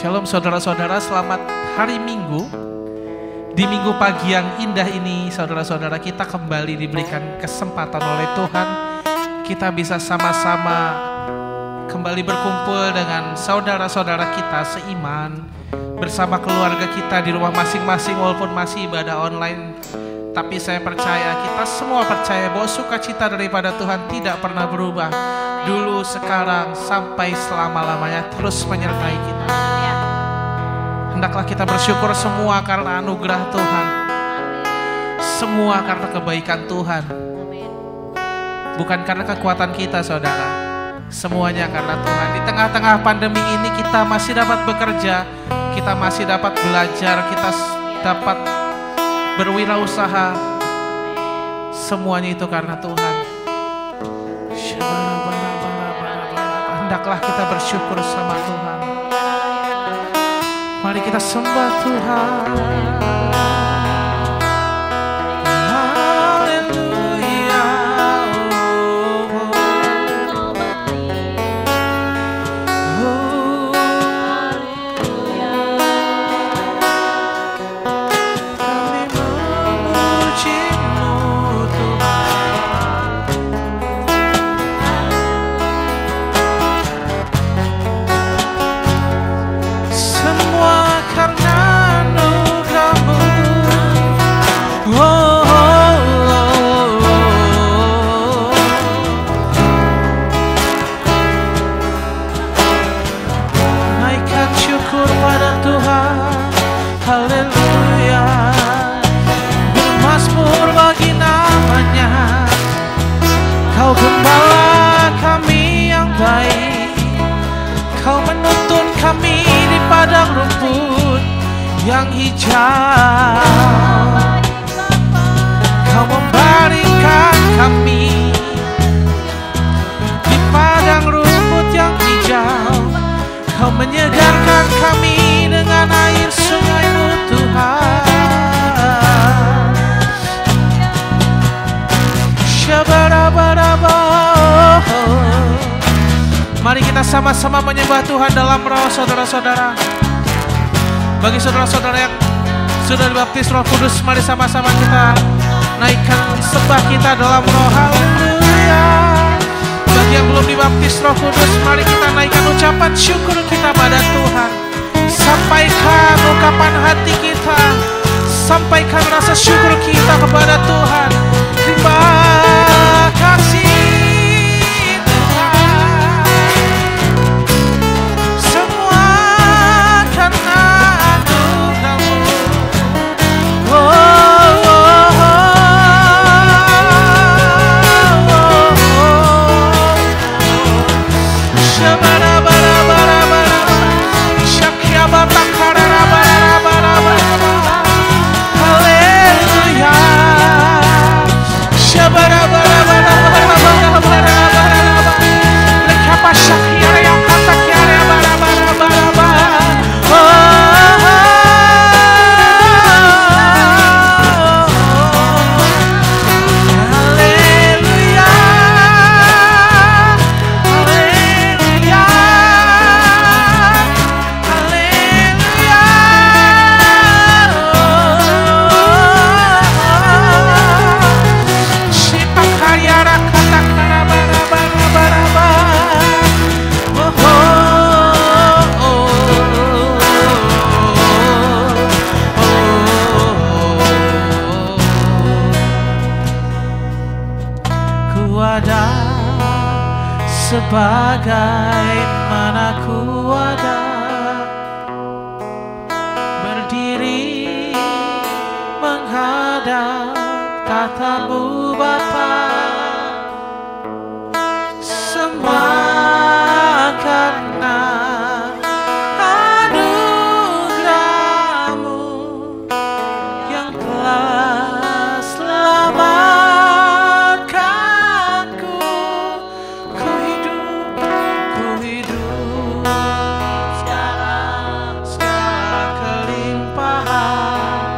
Shalom saudara-saudara, selamat hari Minggu. Di minggu pagi yang indah ini, saudara-saudara, kita kembali diberikan kesempatan oleh Tuhan. Kita bisa sama-sama kembali berkumpul dengan saudara-saudara kita seiman, bersama keluarga kita di rumah masing-masing walaupun masih ibadah online. Tapi saya percaya, kita semua percaya bahwa sukacita daripada Tuhan tidak pernah berubah. Dulu, sekarang, sampai selama-lamanya terus menyertai kita. Hendaklah kita bersyukur semua karena anugerah Tuhan, semua karena kebaikan Tuhan, bukan karena kekuatan kita, saudara. Semuanya karena Tuhan. Di tengah-tengah pandemi ini kita masih dapat bekerja, kita masih dapat belajar, kita dapat berwirausaha. Semuanya itu karena Tuhan. Hendaklah kita bersyukur sama Tuhan. Mari kita sembah Tuhan. Haleluya. Kami memuji-Mu Tuhan. Semua karena anugerah-Mu. Naikkan syukur pada Tuhan. Haleluya. Bermazmur bagi nama-Nya. Kau gembala kami yang baik. Kau menuntun kami di padang rumput yang hijau. Kau membaringkan kami di padang rumput yang hijau. Kau menyegarkan kami dengan air sungai-Mu Tuhan. Shabarabaraba. Mari kita sama-sama menyembah Tuhan dalam roh, saudara-saudara. Bagi saudara-saudara yang sudah dibaptis Roh Kudus, mari sama-sama kita naikkan sembah kita dalam roh. Haleluya. Bagi yang belum dibaptis Roh Kudus, mari kita naikkan ucapan syukur kita pada Tuhan. Sampaikan ungkapan hati kita, sampaikan rasa syukur kita kepada Tuhan. Terima kasih. Sebagaimana ku ada berdiri menghadap tata-Mu Bapa, semua karena anugerah-Mu yang telah selamatkanku. Ku hidup sekarang segala kelimpahan.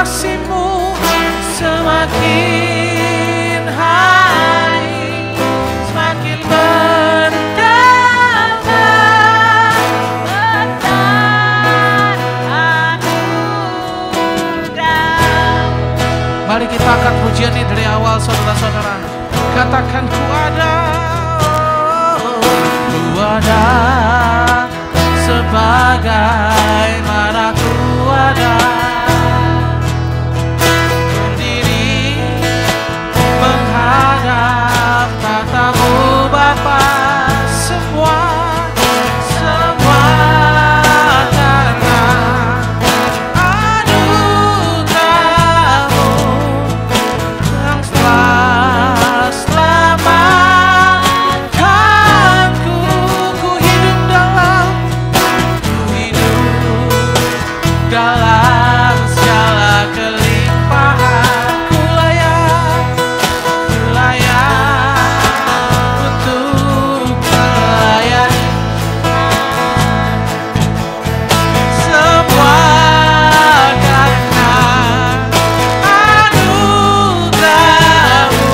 kasih-Mu semakin hari semakin bertambah, mari kita angkat pujian ini dari awal, saudara-saudara. Katakan ku ada sebagaimana ku ada, berdiri menghadap tatamu Bapa. Semua karena anugerah-Mu yang telah selamatkanku. Ku hidup dalam segala kelimpahan. Ku layak untuk melayani. Semua karena anugerah-Mu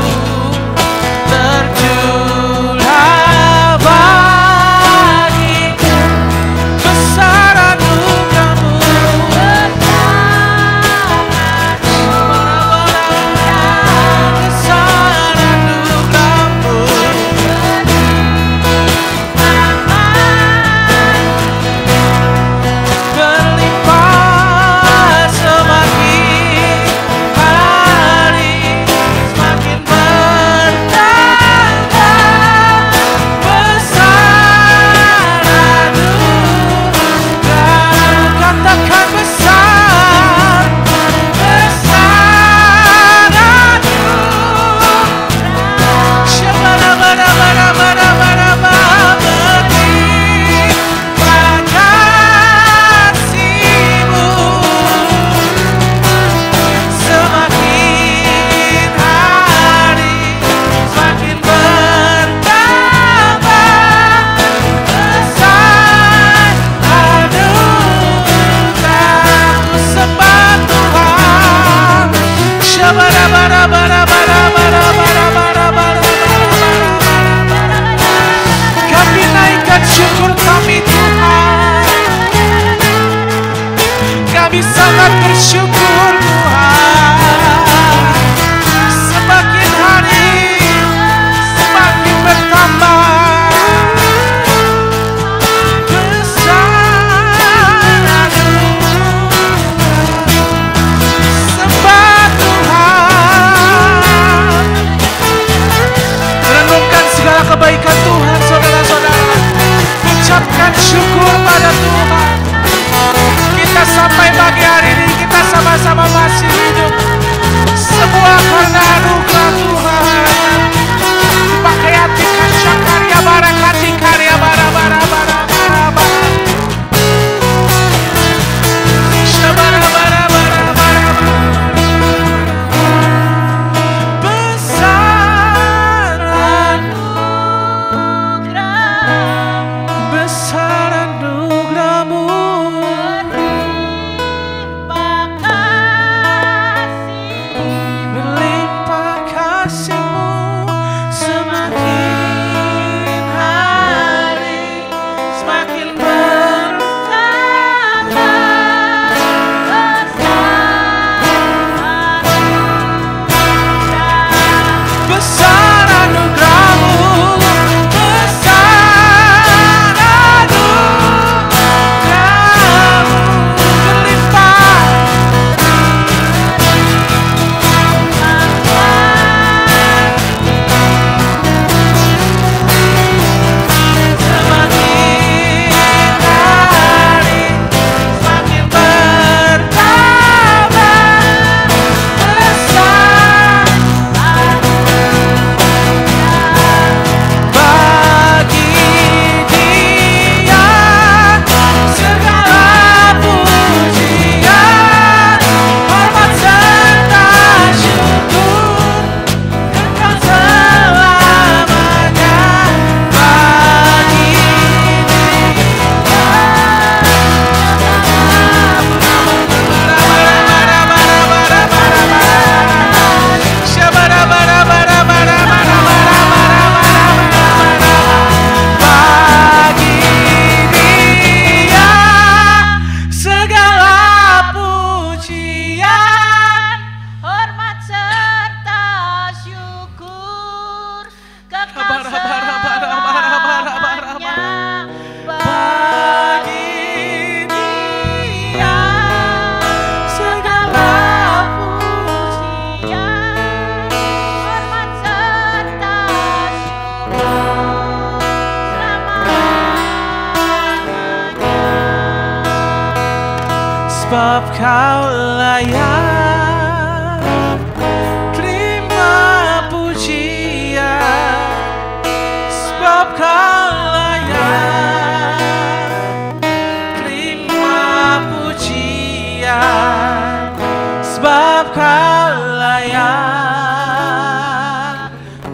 tercurah bagiku. Besar anugerah-Mu, besar anugerah-Mu, berlimpah semakin hari semakin bertambah. Besar anugerah, katakan besar anugerah. Shabara-bara-bara-bara-bara-bara, berlimpah kasih-Mu semakin hari semakin bertambah. Besar anugerah-Mu, sembah Tuhan. Shabara-bara-bara-bara-bara-bara-bara-bara. Kami naikkan syukur kami Tuhan. Kami sangat bersyukur Tuhan. Semakin hari semakin bertambah. Besar anugerah, sembah Tuhan. Renungkan segala kebaikan Tuhan, saudara-saudara. Ucapkan syukur pada Tuhan. Kita sampai pagi hari ini, kita sama Kau layak terima pujian, sebab Kau layak terima pujian, sebab Kau layak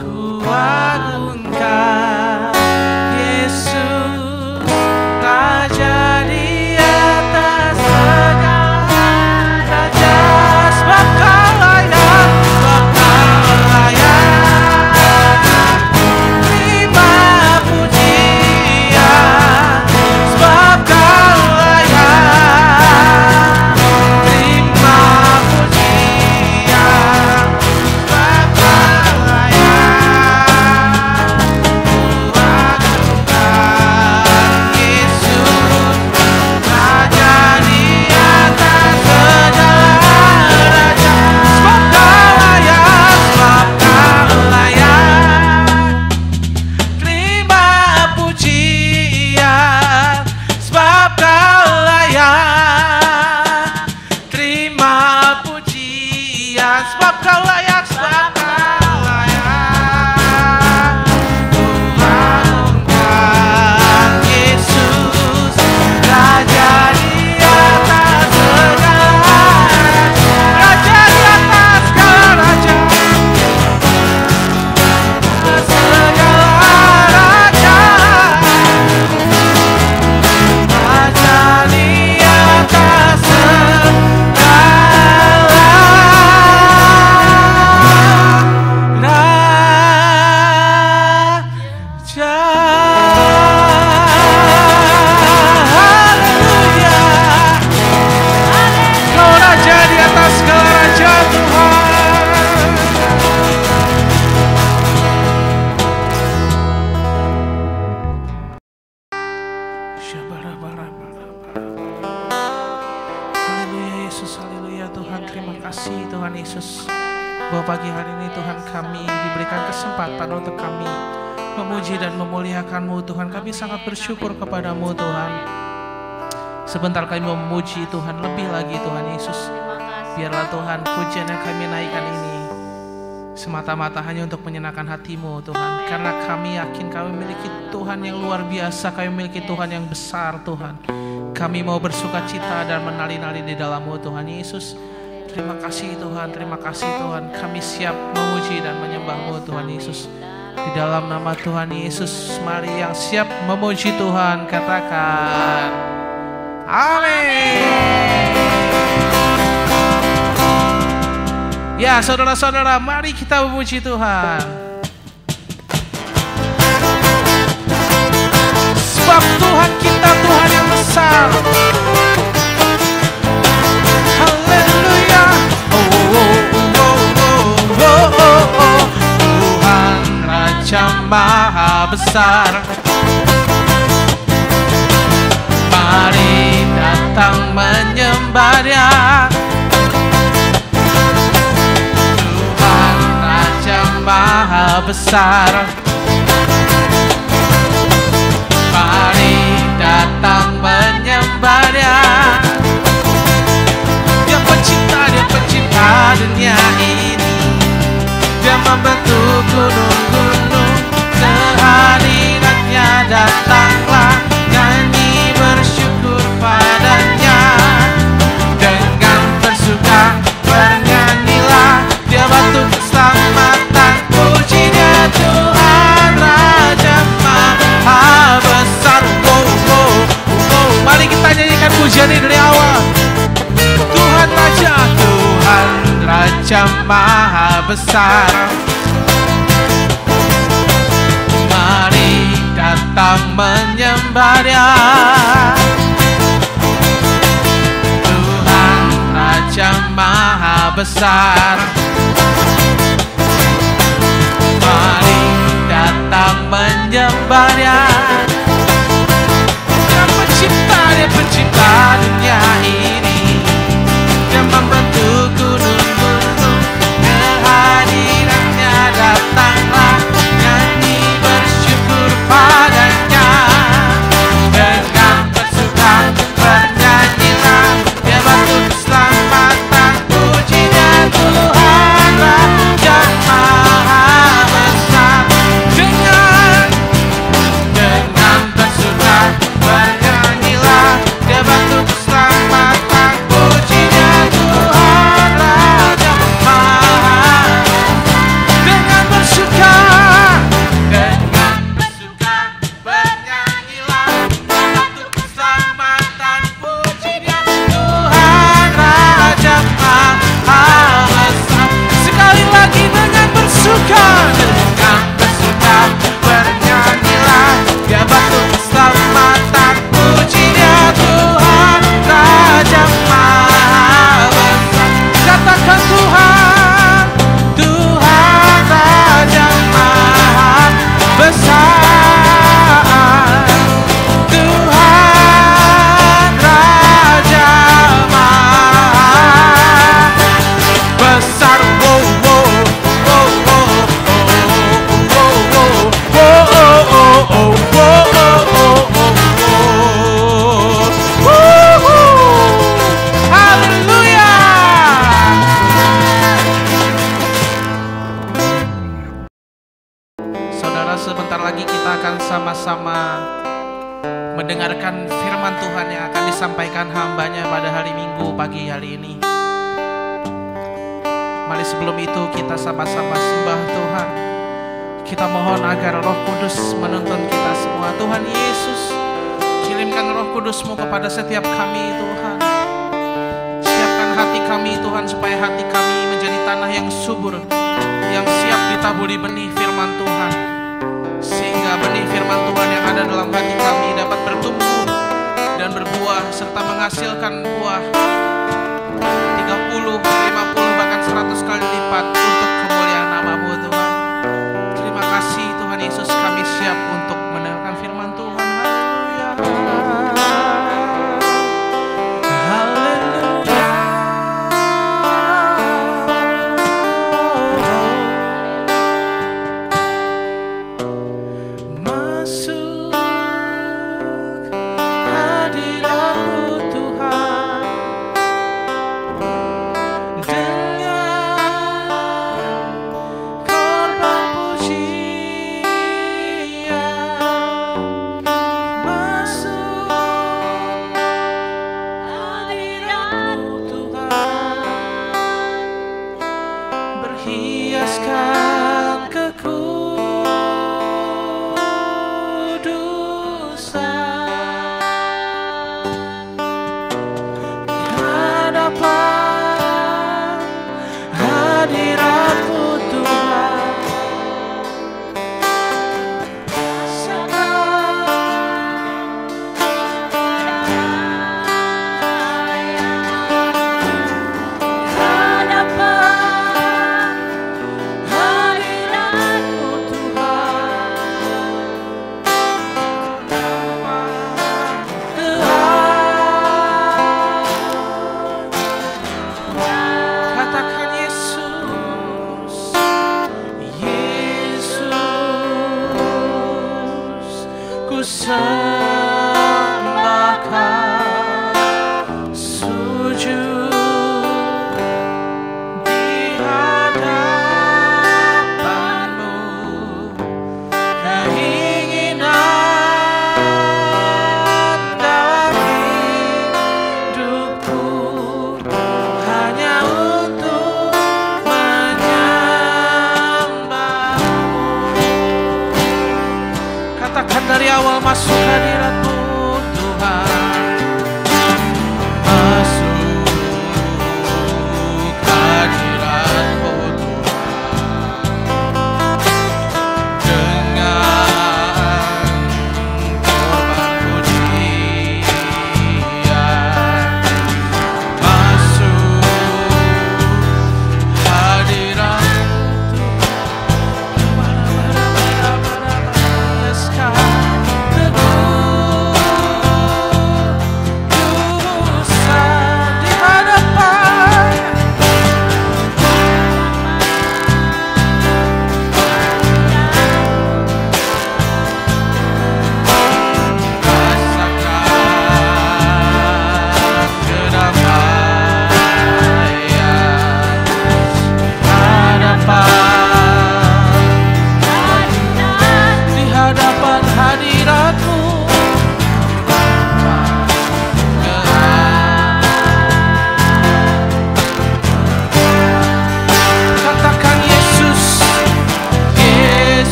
ku agungkan. Yesus Raja di atas segala raja, sebab Kau layak, sebab Kau layak terima pujian, sebab Kau layak terima pujian, sebab Kau layak ku agungkan. Yesus Raja di atas segala raja, sebab Kau layak, sebab Kau layak terima pujian, sebab Kau layak terima pujian, sebab Kau layak, sebab Kau layak ku agungkan. Yesus Raja di atas segala raja, di atas segala raja, segala raja, Raja di atas segala raja. Haleluya, Kau Raja di atas segala raja, Tuhan. Haleluya Yesus, haleluya Tuhan. Terima kasih Tuhan Yesus, bahwa pagi hari ini Tuhan kami diberikan kesempatan untuk kami memuji dan memuliakan-Mu Tuhan. Kami sangat bersyukur kepadamu Tuhan. Sebentar kami memuji Tuhan lebih lagi Tuhan Yesus. Biarlah Tuhan pujian yang kami naikkan ini semata-mata hanya untuk menyenangkan hati-Mu Tuhan. Karena kami yakin kami memiliki Tuhan yang luar biasa, kami memiliki Tuhan yang besar Tuhan. Kami mau bersuka cita dan menari-nari di dalam-Mu Tuhan Yesus. Terima kasih Tuhan, terima kasih Tuhan. Kami siap memuji dan menyembah-Mu Tuhan Yesus. Di dalam nama Tuhan Yesus, mari yang siap memuji Tuhan katakan amin. Ya saudara-saudara, mari kita memuji Tuhan. Sebab Tuhan kita Tuhan yang besar. Haleluya. Tuhan Raja Maha Besar. Mari datang menyembah Dia. Tuhan Raja Maha Besar. Mari datang menyembah Dia. Dia pencipta dunia ini. Dia membentuk gunung-gunung. Kehadirannya datanglah, nyanyi bersyukur padanya. Dengan bersuka bernyanyilah, Dia batu keselamatan. Puji Dia Tuhan Raja Maha Besar. Mari kita nyanyikan pujian ini dari awal. Tuhan Raja, Tuhan Raja Maha Besar. Mari datang menyembah Dia. Tuhan Raja Maha Besar. Mari datang menyembah Dia. Dia pencipta dunia ini. Dia membentuk gunung-gunung. Kehadirannya datanglah, nyanyi bersyukur padanya. Dengan bersuka bernyanyilah, Dia batu keselamatan. sampaikan hambanya pada hari Minggu pagi hari ini. Mari sebelum itu kita sama-sama sembah Tuhan. Kita mohon agar Roh Kudus menuntun kita semua. Tuhan Yesus, kirimkan Roh Kudus-Mu kepada setiap kami Tuhan. Siapkan hati kami Tuhan, supaya hati kami menjadi tanah yang subur, yang siap ditaburi benih firman Tuhan, sehingga benih firman Tuhan yang ada dalam hati kami dapat bertumbuh dan berbuah serta menghasilkan buah 30, 50, bahkan 100 kali lipat untuk kemuliaan nama-Mu Tuhan. Terima kasih Tuhan Yesus, kami siap untuk mendengarkan firman Tuhan. Dari awal masuk hadirat-Mu Tuhan, masuk hadirat-Mu Tuhan, dengan korban pujian. Masuk hadirat-Mu Tuhan, yes God.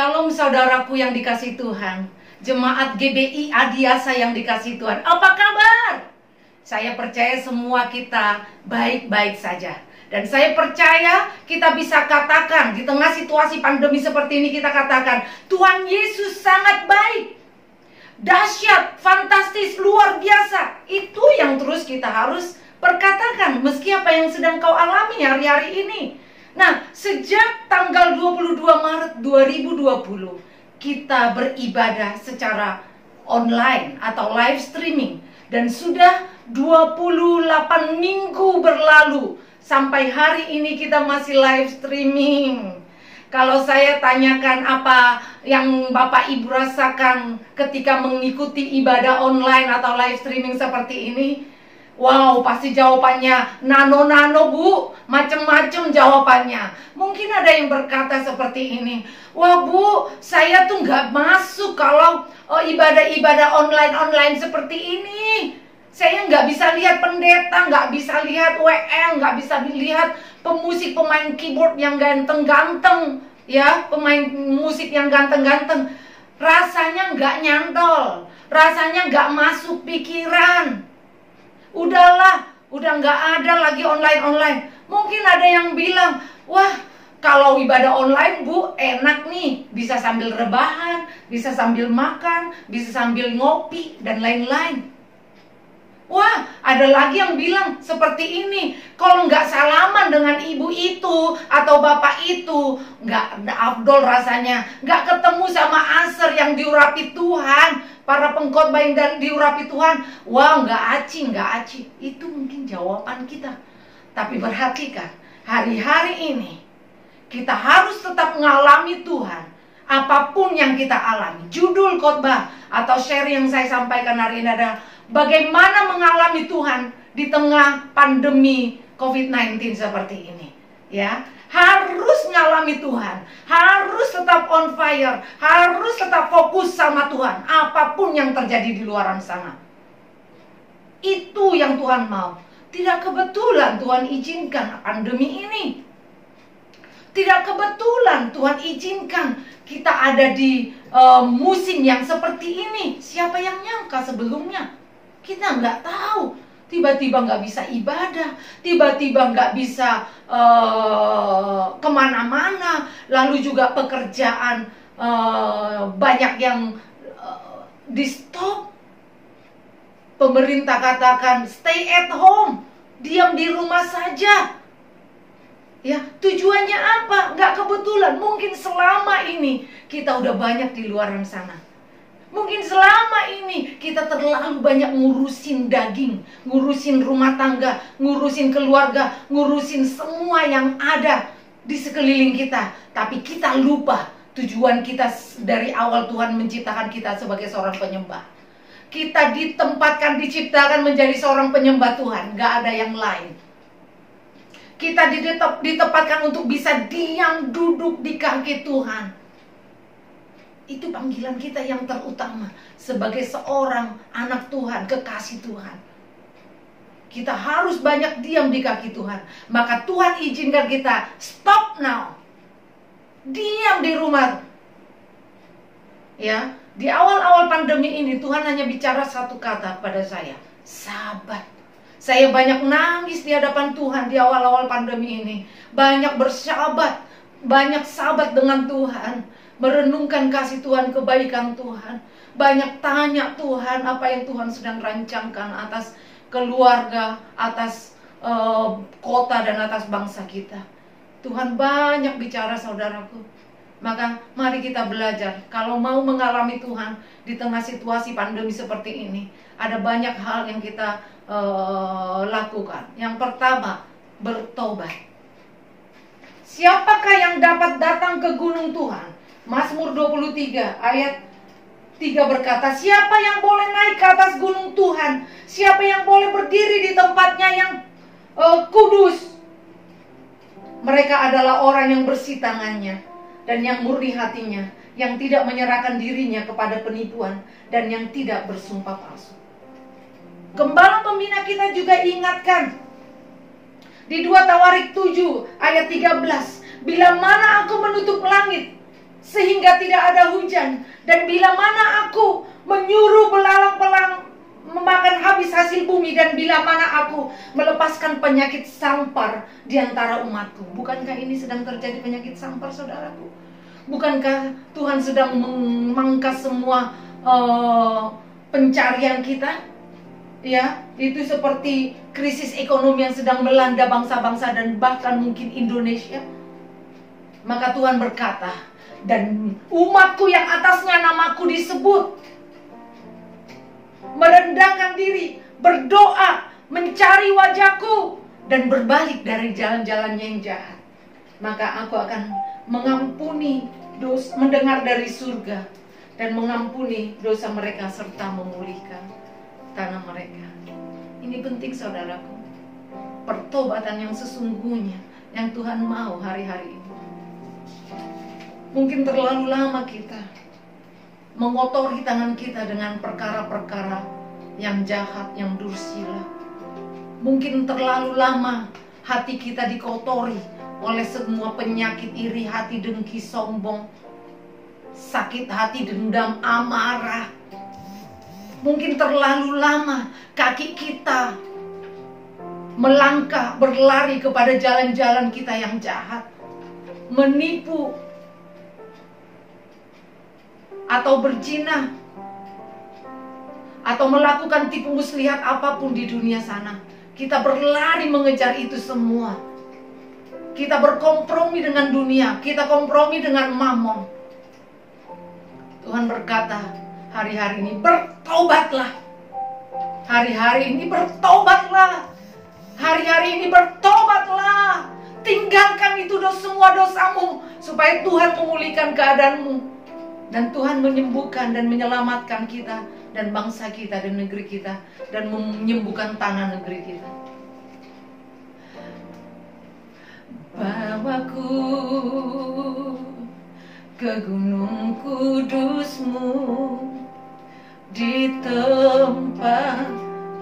Shalom saudaraku yang dikasih Tuhan, jemaat GBI Adiasa yang dikasih Tuhan. Apa kabar? Saya percaya semua kita baik-baik saja. Dan saya percaya kita bisa katakan di tengah situasi pandemi seperti ini, kita katakan Tuhan Yesus sangat baik, dahsyat, fantastis, luar biasa. Itu yang terus kita harus perkatakan meski apa yang sedang kau alami hari-hari ini. Nah, sejak tanggal 22 Maret 2020 kita beribadah secara online atau live streaming. Dan sudah 28 minggu berlalu sampai hari ini kita masih live streaming. Kalau saya tanyakan apa yang Bapak Ibu rasakan ketika mengikuti ibadah online atau live streaming seperti ini, wow, pasti jawabannya nano-nano Bu, macem-macem jawabannya. Mungkin ada yang berkata seperti ini, wah Bu, saya tuh nggak masuk kalau ibadah-ibadah online seperti ini. Saya nggak bisa lihat pendeta, nggak bisa lihat WL, nggak bisa lihat pemusik, pemain keyboard yang ganteng-ganteng, ya, pemain musik yang ganteng-ganteng. Rasanya nggak nyantol, rasanya nggak masuk pikiran. Udahlah, udah nggak ada lagi online. Mungkin ada yang bilang, wah kalau ibadah online Bu enak nih, bisa sambil rebahan, bisa sambil makan, bisa sambil ngopi dan lain-lain. Wah, ada lagi yang bilang seperti ini, kalau nggak salaman dengan ibu itu atau bapak itu, nggak afdol rasanya, nggak ketemu sama aser yang diurapi Tuhan, para pengkhotbah yang diurapi Tuhan, wah nggak aci. Itu mungkin jawaban kita. Tapi perhatikan, hari-hari ini kita harus tetap mengalami Tuhan, apapun yang kita alami. Judul khotbah atau share yang saya sampaikan hari ini adalah bagaimana mengalami Tuhan di tengah pandemi COVID-19 seperti ini. Ya, harus mengalami Tuhan, harus tetap on fire, harus tetap fokus sama Tuhan, apapun yang terjadi di luar sana. Itu yang Tuhan mau. Tidak kebetulan Tuhan izinkan pandemi ini. Tidak kebetulan Tuhan izinkan kita ada di musim yang seperti ini. Siapa yang nyangka sebelumnya? Kita nggak tahu. Tiba-tiba nggak bisa ibadah, tiba-tiba nggak bisa kemana-mana. Lalu juga pekerjaan banyak yang di stop. Pemerintah katakan stay at home, diam di rumah saja. Ya, tujuannya apa? Nggak kebetulan. Mungkin selama ini kita udah banyak di luar sana. Mungkin selama ini kita terlalu banyak ngurusin daging, ngurusin rumah tangga, ngurusin keluarga, ngurusin semua yang ada di sekeliling kita. Tapi kita lupa tujuan kita dari awal Tuhan menciptakan kita sebagai seorang penyembah. Kita ditempatkan, diciptakan menjadi seorang penyembah Tuhan. Gak ada yang lain. Kita ditempatkan untuk bisa diam duduk di kaki Tuhan. Itu panggilan kita yang terutama sebagai seorang anak Tuhan, kekasih Tuhan. Kita harus banyak diam di kaki Tuhan. Maka Tuhan izinkan kita stop now. Diam di rumah. Ya, di awal-awal pandemi ini Tuhan hanya bicara satu kata pada saya, sabar. Saya banyak nangis di hadapan Tuhan di awal-awal pandemi ini. Banyak bersahabat, banyak sahabat dengan Tuhan, merenungkan kasih Tuhan, kebaikan Tuhan. Banyak tanya Tuhan apa yang Tuhan sedang rancangkan atas keluarga, atas kota dan atas bangsa kita. Tuhan banyak bicara saudaraku. Maka mari kita belajar. Kalau mau mengalami Tuhan di tengah situasi pandemi seperti ini, ada banyak hal yang kita lakukan. Yang pertama, bertobat. Siapakah yang dapat datang ke gunung Tuhan? Mazmur 23 ayat 3 berkata, siapa yang boleh naik ke atas gunung Tuhan? Siapa yang boleh berdiri di tempatnya yang kudus? Mereka adalah orang yang bersih tangannya dan yang murni hatinya, yang tidak menyerahkan dirinya kepada penipuan dan yang tidak bersumpah palsu. Gembala pembina kita juga ingatkan di 2 Tawarik 7 ayat 13, bila mana aku menutup langit sehingga tidak ada hujan. Dan bila mana aku menyuruh belalang-belalang memakan habis hasil bumi, dan bila mana aku melepaskan penyakit sampar di antara umatku. Bukankah ini sedang terjadi penyakit sampar, saudaraku? Bukankah Tuhan sedang memangkas semua pencarian kita? Ya, itu seperti krisis ekonomi yang sedang melanda bangsa-bangsa dan bahkan mungkin Indonesia. Maka Tuhan berkata, dan umatku yang atasnya namaku disebut merendahkan diri, berdoa, mencari wajahku, dan berbalik dari jalan-jalannya yang jahat, maka aku akan mengampuni dosa, mendengar dari surga, dan mengampuni dosa mereka serta memulihkan tanah mereka. Ini penting, saudaraku. Pertobatan yang sesungguhnya yang Tuhan mau hari-hari ini. Mungkin terlalu lama kita mengotori tangan kita dengan perkara-perkara yang jahat, yang dursila. Mungkin terlalu lama hati kita dikotori oleh semua penyakit iri hati, dengki, sombong, sakit hati, dendam, amarah. Mungkin terlalu lama kaki kita melangkah, berlari kepada jalan-jalan kita yang jahat, menipu, atau berzina, atau melakukan tipu muslihat apapun di dunia sana. Kita berlari mengejar itu semua. Kita berkompromi dengan dunia, kita kompromi dengan mamon. Tuhan berkata, hari-hari ini bertobatlah. Hari-hari ini bertobatlah. Hari-hari ini bertobatlah. Tinggalkan itu semua dosamu, supaya Tuhan memulihkan keadaanmu. Dan Tuhan menyembuhkan dan menyelamatkan kita dan bangsa kita dan negeri kita, dan menyembuhkan tanah negeri kita. Bawaku ke gunung kudus-Mu, di tempat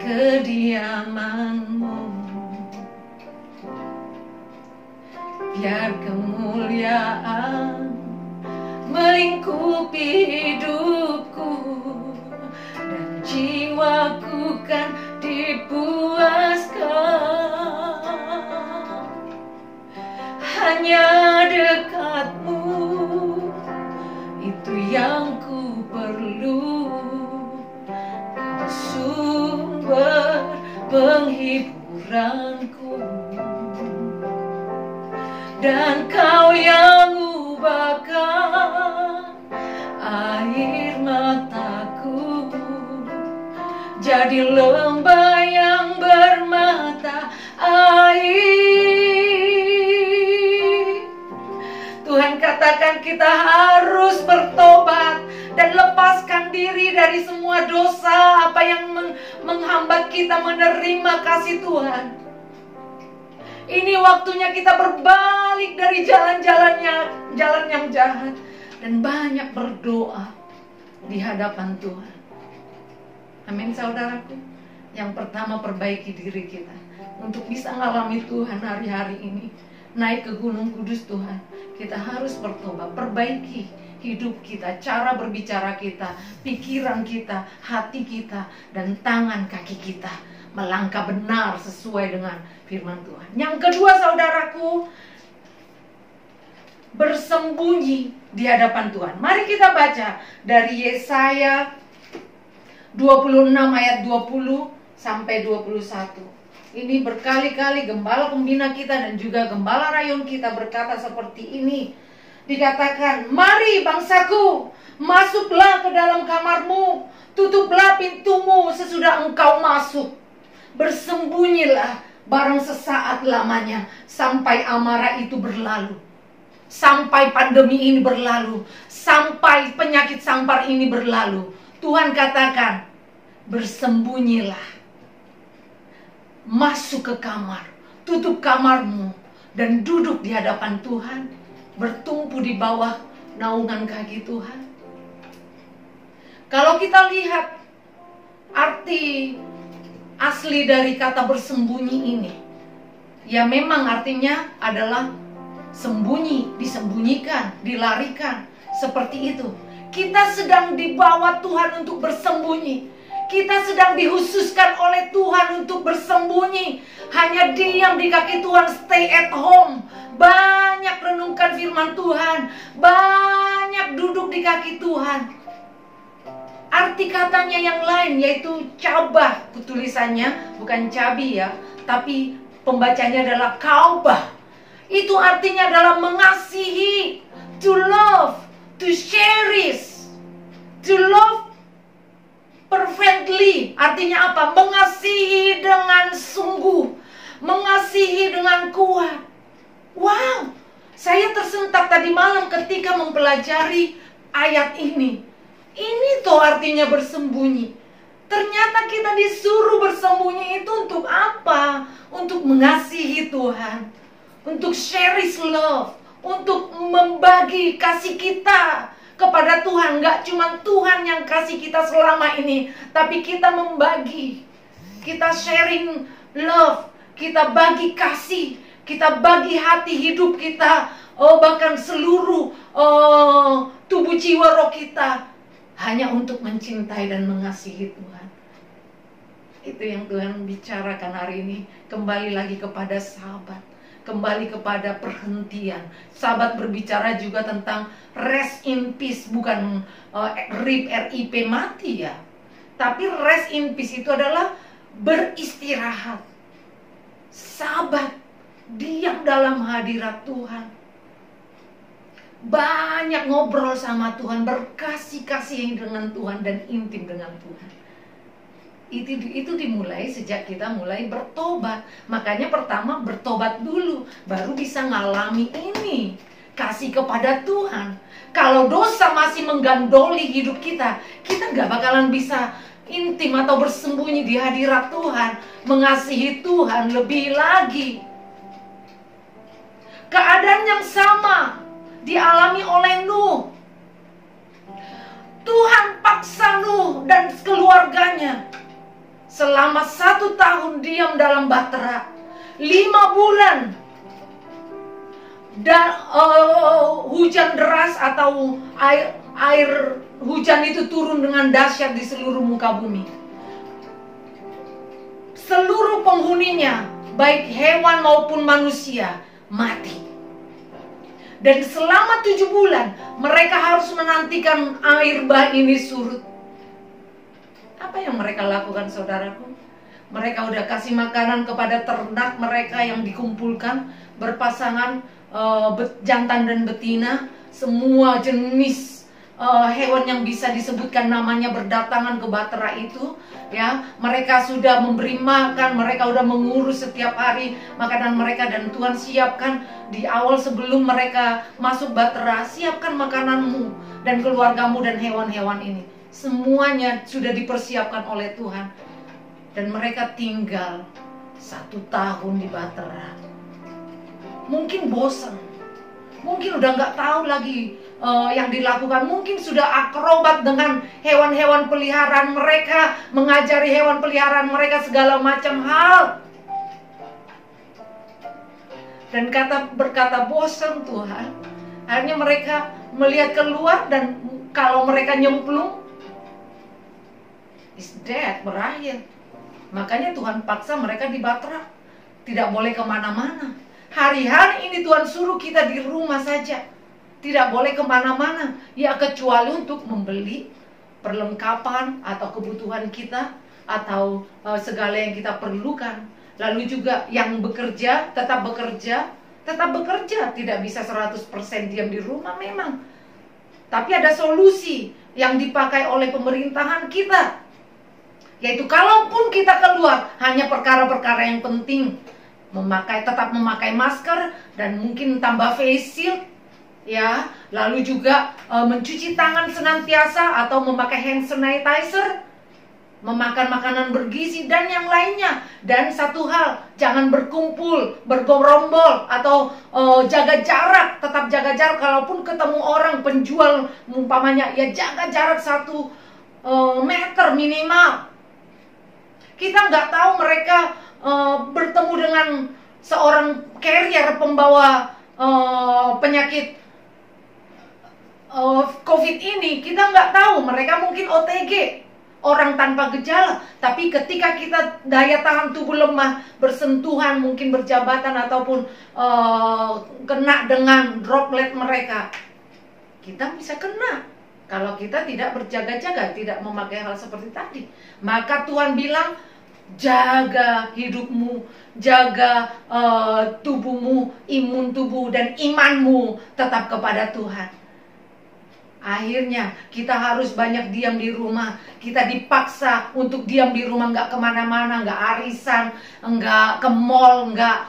kediaman-Mu. Biar kemuliaan melingkupi hidupku, dan jiwaku kan dipuaskan. Hanya dekat-Mu, itu yang ku perlu. Kau sumber penghiburanku, dan Kau yang ubahkan air mataku jadi lembah yang bermata air. Tuhan katakan kita harus bertobat dan lepaskan diri dari semua dosa, apa yang menghambat kita menerima kasih Tuhan. Ini waktunya kita berbalik dari jalan yang jahat, dan banyak berdoa di hadapan Tuhan. Amin, saudaraku. Yang pertama, perbaiki diri kita untuk bisa ngalami Tuhan hari-hari ini. Naik ke gunung kudus Tuhan, kita harus bertobat. Perbaiki hidup kita, cara berbicara kita, pikiran kita, hati kita, dan tangan kaki kita, melangkah benar sesuai dengan firman Tuhan. Yang kedua, saudaraku, bersembunyi di hadapan Tuhan. Mari kita baca dari Yesaya 26 ayat 20 sampai 21. Ini berkali-kali gembala pembina kita dan juga gembala rayon kita berkata seperti ini. Dikatakan, mari bangsaku, masuklah ke dalam kamarmu, tutuplah pintumu sesudah engkau masuk. Bersembunyilah barang sesaat lamanya, sampai amarah itu berlalu, sampai pandemi ini berlalu, sampai penyakit sampar ini berlalu. Tuhan katakan, bersembunyilah, masuk ke kamar, tutup kamarmu, dan duduk di hadapan Tuhan, bertumpu di bawah naungan kaki Tuhan. Kalau kita lihat arti asli dari kata bersembunyi ini, ya memang artinya adalah sembunyi, disembunyikan, dilarikan, seperti itu. Kita sedang dibawa Tuhan untuk bersembunyi. Kita sedang dihususkan oleh Tuhan untuk bersembunyi. Hanya diam di kaki Tuhan, stay at home. Banyak renungkan firman Tuhan. Banyak duduk di kaki Tuhan. Arti katanya yang lain yaitu cabah. Tulisannya bukan cabi ya, tapi pembacanya adalah kaubah. Itu artinya adalah mengasihi. To love, to cherish, to love fervently. Artinya apa? Mengasihi dengan sungguh, mengasihi dengan kuat. Wow, saya tersentak tadi malam ketika mempelajari ayat ini. Ini tuh artinya bersembunyi. Ternyata kita disuruh bersembunyi itu untuk apa? Untuk mengasihi Tuhan, untuk cherish love, untuk membagi kasih kita kepada Tuhan. Gak cuma Tuhan yang kasih kita selama ini, tapi kita membagi. Kita sharing love, kita bagi kasih, kita bagi hati hidup kita, bahkan seluruh tubuh jiwa roh kita, hanya untuk mencintai dan mengasihi Tuhan. Itu yang Tuhan bicarakan hari ini. Kembali lagi kepada sahabat, kembali kepada perhentian. Sahabat berbicara juga tentang rest in peace, bukan RIP mati ya. Tapi rest in peace itu adalah beristirahat. Sahabat diam dalam hadirat Tuhan. Banyak ngobrol sama Tuhan, berkasih-kasih dengan Tuhan dan intim dengan Tuhan. Itu dimulai sejak kita mulai bertobat. Makanya pertama bertobat dulu, baru bisa ngalami ini, kasih kepada Tuhan. Kalau dosa masih menggandoli hidup kita, kita gak bakalan bisa intim atau bersembunyi di hadirat Tuhan, mengasihi Tuhan lebih lagi. Keadaan yang sama dialami oleh Nuh. Tuhan paksa Nuh dan keluarganya selama 1 tahun diam dalam bahtera, 5 bulan dan hujan deras atau air hujan itu turun dengan dahsyat di seluruh muka bumi. Seluruh penghuninya, baik hewan maupun manusia, mati. Dan selama 7 bulan mereka harus menantikan air bah ini surut. Apa yang mereka lakukan, saudaraku? Mereka udah kasih makanan kepada ternak mereka yang dikumpulkan, berpasangan jantan dan betina. Semua jenis hewan yang bisa disebutkan namanya berdatangan ke bahtera itu, ya. Mereka sudah memberi makan, mereka sudah mengurus setiap hari makanan mereka. Dan Tuhan siapkan di awal sebelum mereka masuk bahtera, siapkan makananmu dan keluargamu dan hewan-hewan ini. Semuanya sudah dipersiapkan oleh Tuhan. Dan mereka tinggal 1 tahun di bahtera. Mungkin bosan, mungkin udah gak tahu lagi yang dilakukan. Mungkin sudah akrobat dengan hewan-hewan peliharaan mereka, mengajari hewan peliharaan mereka segala macam hal. Dan berkata bosan Tuhan. Akhirnya mereka melihat keluar, dan kalau mereka nyemplung, is dead, berakhir. Makanya Tuhan paksa mereka di bahtera, tidak boleh kemana-mana. Hari-hari ini Tuhan suruh kita di rumah saja, tidak boleh kemana-mana, ya kecuali untuk membeli perlengkapan atau kebutuhan kita, atau segala yang kita perlukan. Lalu juga yang bekerja, tetap bekerja, tidak bisa 100% diam di rumah memang. Tapi ada solusi yang dipakai oleh pemerintahan kita, yaitu kalaupun kita keluar, hanya perkara-perkara yang penting. Tetap memakai masker, dan mungkin tambah face shield, ya. Lalu juga mencuci tangan senantiasa, atau memakai hand sanitizer, memakan makanan bergizi, dan yang lainnya. Dan satu hal, jangan berkumpul, bergerombol, atau jaga jarak. Tetap jaga jarak. Kalaupun ketemu orang penjual, umpamanya, ya jaga jarak 1 meter minimal. Kita nggak tahu mereka bertemu dengan seorang carrier, pembawa penyakit COVID ini, kita nggak tahu, mereka mungkin OTG, orang tanpa gejala. Tapi ketika kita daya tahan tubuh lemah, bersentuhan, mungkin berjabatan ataupun kena dengan droplet mereka, kita bisa kena. Kalau kita tidak berjaga-jaga, tidak memakai hal seperti tadi. Maka Tuhan bilang, jaga hidupmu, jaga tubuhmu, imun tubuh dan imanmu tetap kepada Tuhan. Akhirnya kita harus banyak diam di rumah. Kita dipaksa untuk diam di rumah, nggak kemana-mana, nggak arisan, nggak ke mall, nggak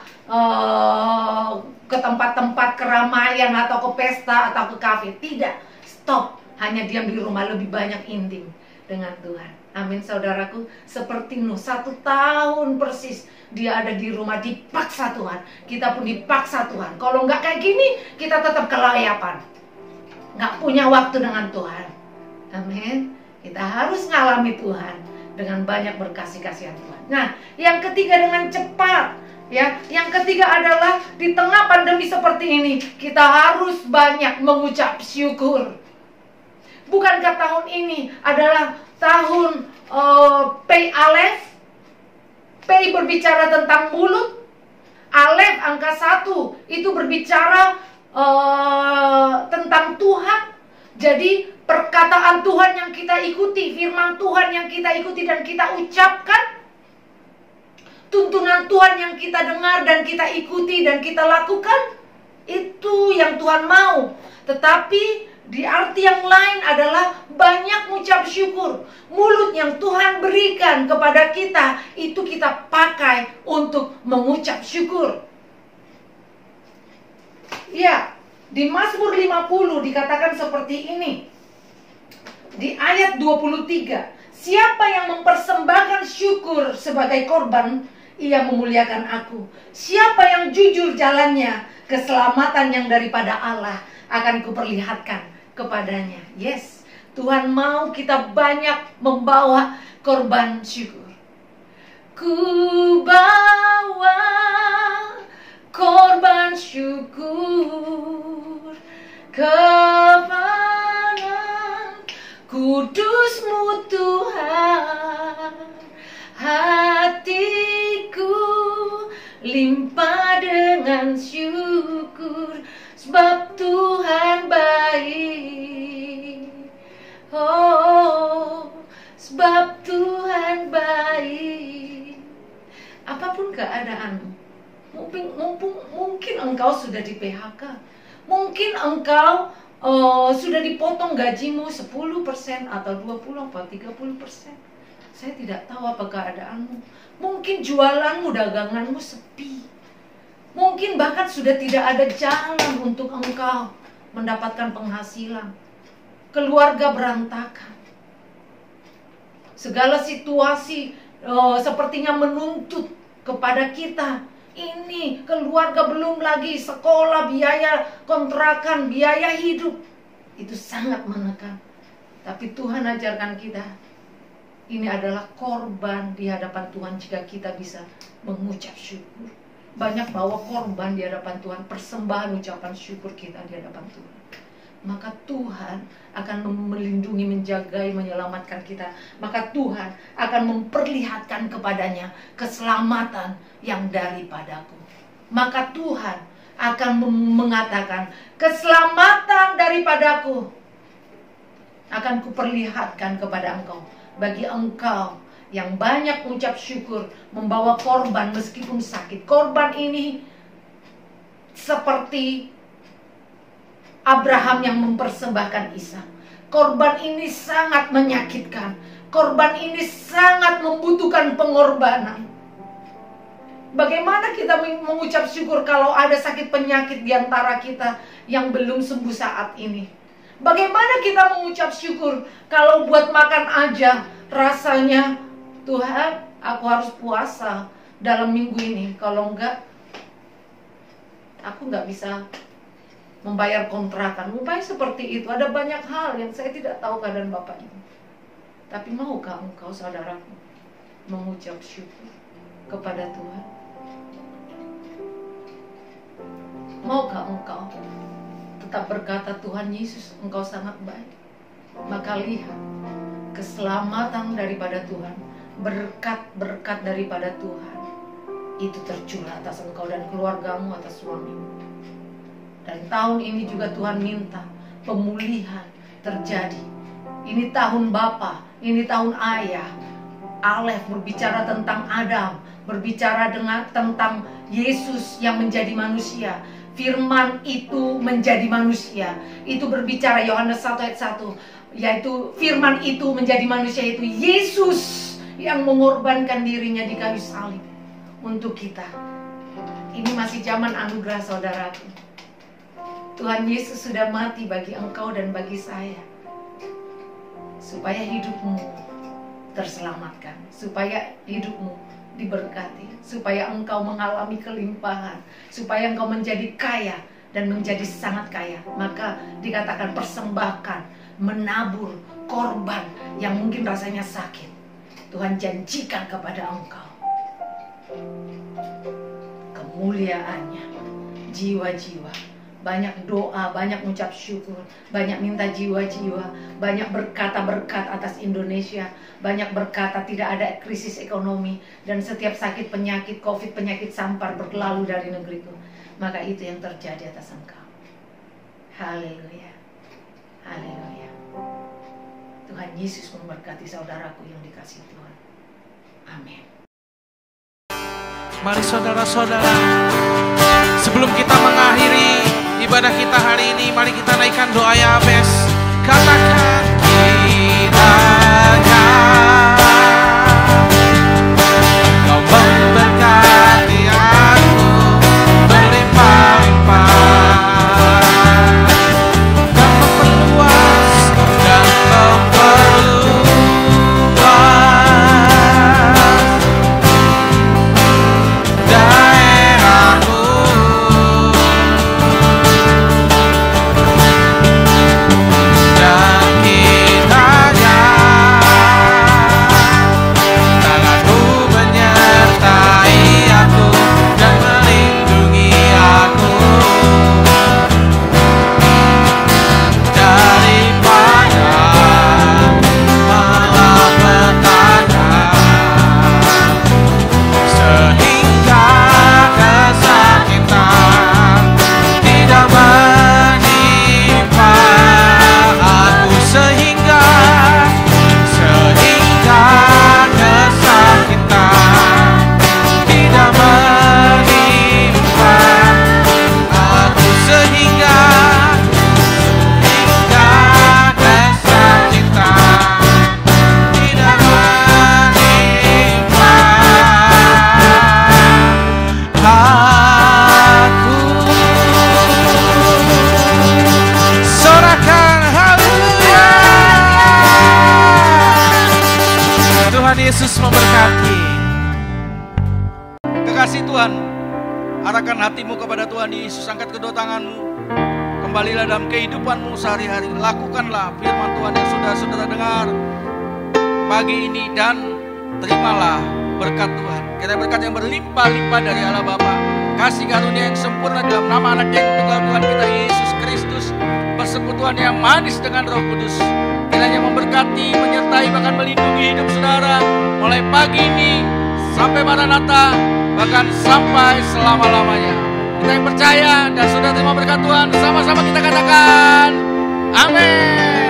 ke tempat-tempat keramaian atau ke pesta atau ke kafe. Tidak, stop. Hanya diam di rumah, lebih banyak intim dengan Tuhan. Amin saudaraku. Seperti Nuh, 1 tahun persis dia ada di rumah, dipaksa Tuhan. Kita pun dipaksa Tuhan. Kalau nggak kayak gini, kita tetap kelayapan, nggak punya waktu dengan Tuhan. Amin. Kita harus ngalami Tuhan dengan banyak berkasih-kasihan Tuhan. Nah, yang ketiga dengan cepat. Ya, yang ketiga adalah di tengah pandemi seperti ini, kita harus banyak mengucap syukur. Bukankah tahun ini adalah tahun Pei Aleph? Pei berbicara tentang mulut, Aleph angka 1 itu berbicara tentang Tuhan. Jadi perkataan Tuhan yang kita ikuti, firman Tuhan yang kita ikuti dan kita ucapkan, tuntunan Tuhan yang kita dengar dan kita ikuti dan kita lakukan, itu yang Tuhan mau. Tetapi di arti yang lain adalah banyak mengucap syukur. Mulut yang Tuhan berikan kepada kita, itu kita pakai untuk mengucap syukur. Ya, di Mazmur 50 dikatakan seperti ini. Di ayat 23, siapa yang mempersembahkan syukur sebagai korban, ia memuliakan aku. Siapa yang jujur jalannya, keselamatan yang daripada Allah akan kuperlihatkan kepadanya. Yes, Tuhan mau kita banyak membawa korban syukur. Ku bawa korban syukur kepada kudus-Mu Tuhan. Hatiku limpah dengan syukur, sebab Tuhan baik. Oh, sebab Tuhan baik. Apapun keadaanmu, mungkin engkau sudah di PHK, mungkin engkau sudah dipotong gajimu 10% atau 20 atau 30%. Saya tidak tahu apa keadaanmu. Mungkin jualanmu, daganganmu sepi. Mungkin bahkan sudah tidak ada jalan untuk engkau mendapatkan penghasilan. Keluarga berantakan. Segala situasi sepertinya menuntut kepada kita. Ini keluarga, belum lagi sekolah, biaya kontrakan, biaya hidup. Itu sangat menekan. Tapi Tuhan ajarkan kita, ini adalah korban di hadapan Tuhan jika kita bisa mengucap syukur. Banyak bawa korban di hadapan Tuhan, persembahan ucapan syukur kita di hadapan Tuhan. Maka Tuhan akan melindungi, menjagai, menyelamatkan kita. Maka Tuhan akan memperlihatkan kepadanya keselamatan yang daripadaku. Maka Tuhan akan mengatakan, keselamatan daripadaku akan kuperlihatkan kepada engkau. Bagi engkau yang banyak mengucap syukur, membawa korban meskipun sakit. Korban ini seperti Abraham yang mempersembahkan Ishak. Korban ini sangat menyakitkan. Korban ini sangat membutuhkan pengorbanan. Bagaimana kita mengucap syukur kalau ada sakit penyakit di antara kita yang belum sembuh saat ini? Bagaimana kita mengucap syukur kalau buat makan aja rasanya, Tuhan, aku harus puasa dalam minggu ini. Kalau enggak, aku enggak bisa membayar kontrakan. Upaya seperti itu. Ada banyak hal yang saya tidak tahu keadaan Bapak ini. Tapi maukah engkau, saudaraku, mengucap syukur kepada Tuhan? Maukah engkau tetap berkata, Tuhan Yesus, Engkau sangat baik, maka lihat keselamatan daripada Tuhan, berkat-berkat daripada Tuhan itu tercurah atas engkau dan keluargamu, atas suamimu. Dan tahun ini juga Tuhan minta pemulihan terjadi. Ini tahun Bapa, ini tahun Ayah. Alef berbicara tentang Adam, berbicara tentang Yesus yang menjadi manusia. Firman itu menjadi manusia. Itu berbicara Yohanes 1 ayat 1, yaitu firman itu menjadi manusia, itu Yesus yang mengorbankan dirinya di kayu salib untuk kita. Ini masih zaman anugerah, saudaraku. Tuhan Yesus sudah mati bagi engkau dan bagi saya, supaya hidupmu terselamatkan, supaya hidupmu diberkati, supaya engkau mengalami kelimpahan, supaya engkau menjadi kaya dan menjadi sangat kaya. Maka dikatakan persembahkan, menabur, korban yang mungkin rasanya sakit, Tuhan janjikan kepada engkau kemuliaannya, jiwa-jiwa. Banyak doa, banyak mengucap syukur, banyak minta jiwa-jiwa, banyak berkata berkat atas Indonesia, banyak berkata tidak ada krisis ekonomi, dan setiap sakit penyakit, COVID, penyakit sampar berlalu dari negeriku. Maka itu yang terjadi atas engkau. Haleluya, haleluya. Tuhan Yesus memberkati saudaraku yang dikasihi Tuhan. Amin. Mari saudara-saudara, sebelum kita mengakhiri ibadah kita hari ini, mari kita naikkan doa Yabes. Katakan, kiranya Kau memberkati aku berlimpah-limpah, dan memperluas daerahmu. Dan kiranya tanganmu menyertai aku dan melindungi aku daripada malapetaka, sehingga kesakitan tidak menimpa aku, sehingga kesakitan tidak menimpa aku, sehingga kesakitan tidak menimpa aku. Sorakan haleluya. Tuhan Yesus memberkati. Kekasih Tuhan, arahkan hatimu kepada Tuhan Yesus, angkat kedua tanganmu, kembalilah dalam kehidupanmu sehari-hari. Lakukanlah firman Tuhan yang sudah saudara dengar pagi ini, dan terimalah berkat Tuhan. Kiranya berkat yang berlimpah-limpah dari Allah Bapa, kasih karunia yang sempurna dalam nama anaknya yang tunggal Tuhan kita Yesus Kristus, persekutuan yang manis dengan Roh Kudus, kiranya memberkati, menyertai, bahkan melindungi hidup saudara mulai pagi ini sampai Maranatha, bahkan sampai selama-lamanya. Kita yang percaya dan sudah terima berkat Tuhan, sama-sama kita katakan amin.